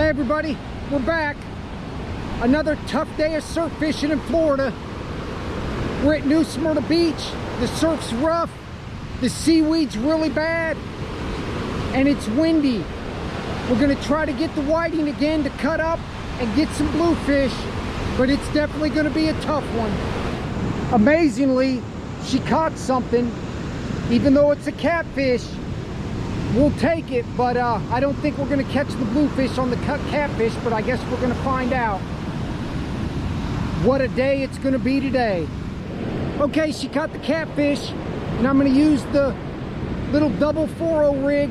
Hey everybody, we're back. Another tough day of surf fishing in Florida. We're at New Smyrna Beach. The surf's rough, the seaweed's really bad, and it's windy. We're gonna try to get the whiting again to cut up and get some bluefish, but it's definitely gonna be a tough one. Amazingly, she caught something, even though it's a catfish. We'll take it, but I don't think we're gonna catch the bluefish on the cut catfish, but I guess we're gonna find out. What a day it's gonna be today. Okay, she caught the catfish, and I'm gonna use the little double 4-0 rig.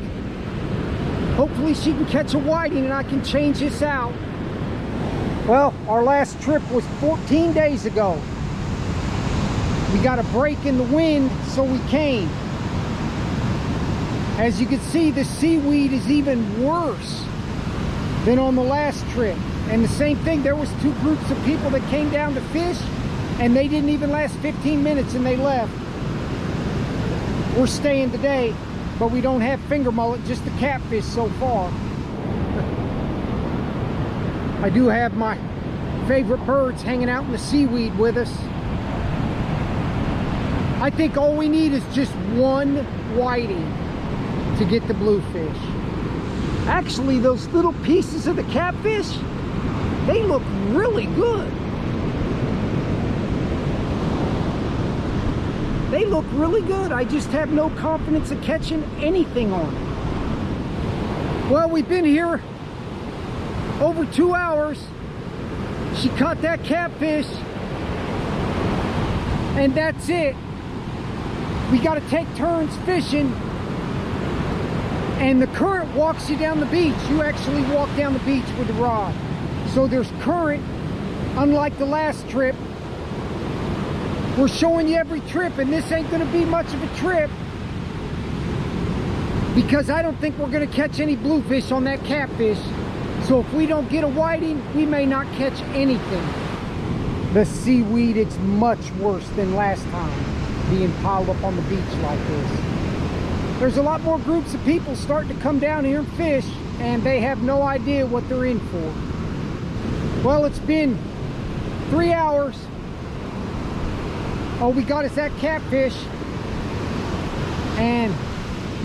Hopefully she can catch a whiting and I can change this out. Well, our last trip was 14 days ago. We got a break in the wind, so we came. As you can see, the seaweed is even worse than on the last trip. And the same thing, there was two groups of people that came down to fish, and they didn't even last 15 minutes and they left. We're staying today, but we don't have finger mullet, just the catfish so far. I do have my favorite birds hanging out in the seaweed with us. I think all we need is just one whiting to get the bluefish. Actually, those little pieces of the catfish, they look really good. They look really good. I just have no confidence of catching anything on it. Well, we've been here over 2 hours. She caught that catfish, and that's it. We got to take turns fishing, and the current walks you down the beach. You actually walk down the beach with the rod. So there's current, unlike the last trip. We're showing you every trip, and this ain't gonna be much of a trip because I don't think we're gonna catch any bluefish on that catfish. So if we don't get a whiting, we may not catch anything. The seaweed, it's much worse than last time, being piled up on the beach like this. There's a lot more groups of people starting to come down here and fish, and they have no idea what they're in for. Well, it's been 3 hours. All we got is that catfish, and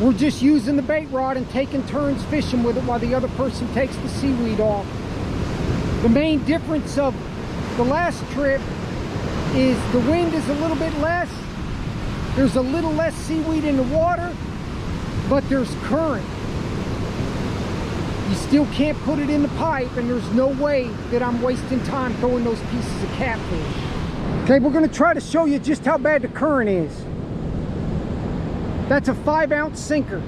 we're just using the bait rod and taking turns fishing with it while the other person takes the seaweed off. The main difference of the last trip is the wind is a little bit less. There's a little less seaweed in the water, but there's current. You still can't put it in the pipe, and there's no way that I'm wasting time throwing those pieces of catfish. Okay, we're gonna try to show you just how bad the current is. That's a 5-ounce sinker.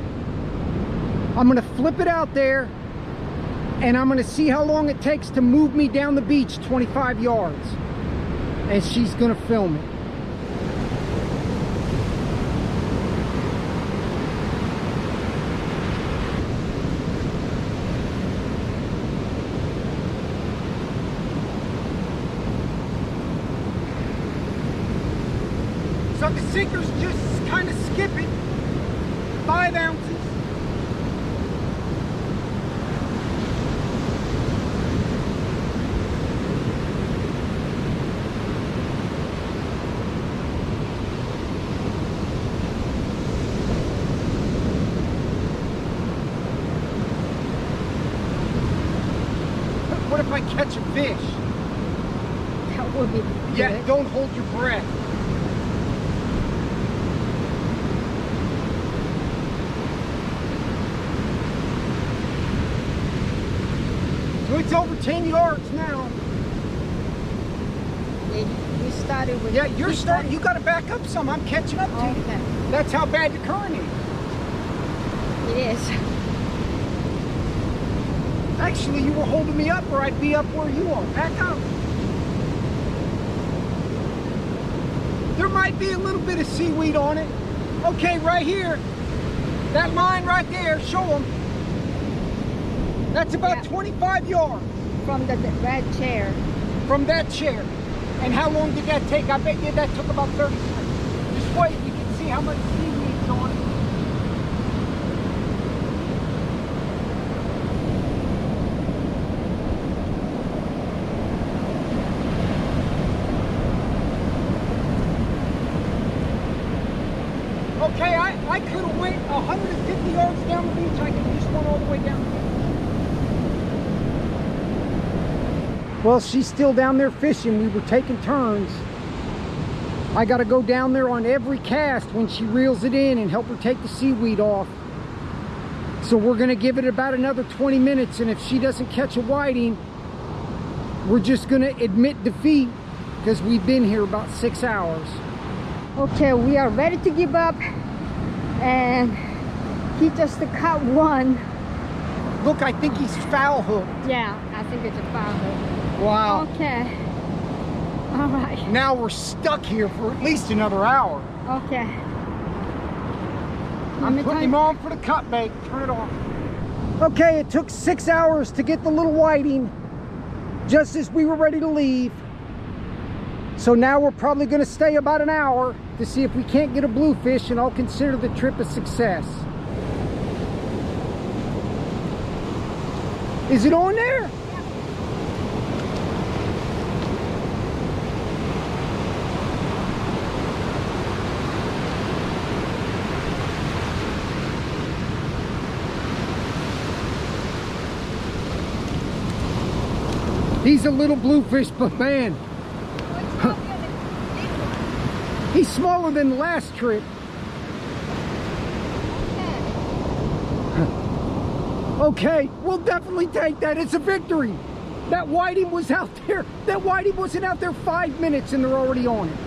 I'm gonna flip it out there, and I'm gonna see how long it takes to move me down the beach 25 yards. And she's gonna film it. So the sinker's just kind of skipping 5 ounces. What if I catch a fish? That would be good. Yeah, don't hold your breath. So it's over 10 yards now. You started with... Yeah, you're starting. You got to back up some. I'm catching up to you. That's how bad the current is. It is. Actually, you were holding me up, or I'd be up where you are. Back up. There might be a little bit of seaweed on it. Okay, right here. That line right there, show them. That's about 25 yards. From that chair. From that chair. And how long did that take? I bet you that took about 30 seconds. Just wait, you can see how much seaweed's on it. Well, she's still down there fishing. We were taking turns. I got to go down there on every cast when she reels it in and help her take the seaweed off. So we're going to give it about another 20 minutes, and if she doesn't catch a whiting, we're just going to admit defeat because we've been here about 6 hours. Okay, we are ready to give up, and he just caught one. Look, I think he's foul hooked. Yeah, I think it's a foul hook. Wow. Okay. All right. Now we're stuck here for at least another hour. Okay. I'm putting him on for the cut bait. Turn it off. Okay, it took 6 hours to get the little whiting just as we were ready to leave. So now we're probably going to stay about an hour to see if we can't get a bluefish, and I'll consider the trip a success. Is it on there? He's a little bluefish, but man, he's smaller than the last trip. Okay, we'll definitely take that. It's a victory. That whiting was out there. That whiting wasn't out there 5 minutes and they're already on it.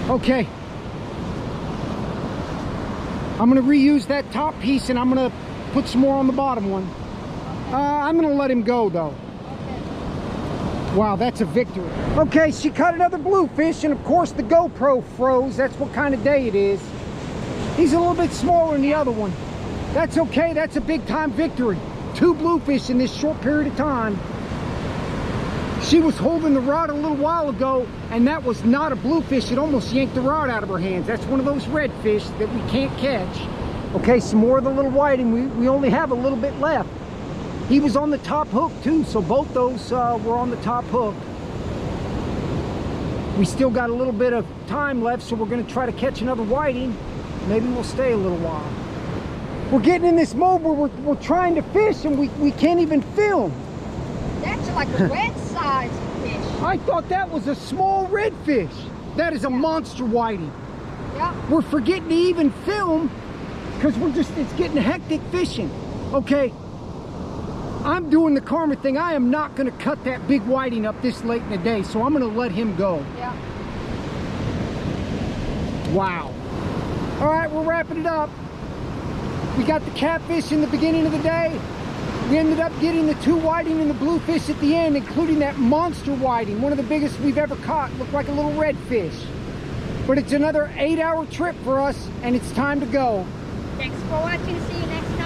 Okay. I'm going to reuse that top piece and I'm going to put some more on the bottom one. I'm going to let him go though. Wow, that's a victory. Okay, she caught another bluefish, and of course the GoPro froze. That's what kind of day it is. He's a little bit smaller than the other one. That's okay, that's a big time victory. 2 bluefish in this short period of time. She was holding the rod a little while ago, and that was not a bluefish. It almost yanked the rod out of her hands. That's one of those redfish that we can't catch. Okay, some more of the little whiting. We only have a little bit left. He was on the top hook too, so both those were on the top hook. We still got a little bit of time left, so we're going to try to catch another whiting. Maybe we'll stay a little while. We're getting in this mode where we're trying to fish and we can't even film. That's like a red-sized fish. I thought that was a small redfish. That is a monster whiting. Yeah. We're forgetting to even film because it's getting hectic fishing. Okay. I'm doing the karma thing. I am not going to cut that big whiting up this late in the day, so I'm going to let him go. Yeah. Wow. All right, we're wrapping it up. We got the catfish in the beginning of the day. We ended up getting the 2 whiting and the bluefish at the end, including that monster whiting, one of the biggest we've ever caught. Looked like a little redfish. But it's another 8-hour trip for us, and it's time to go. Thanks for watching. See you next time.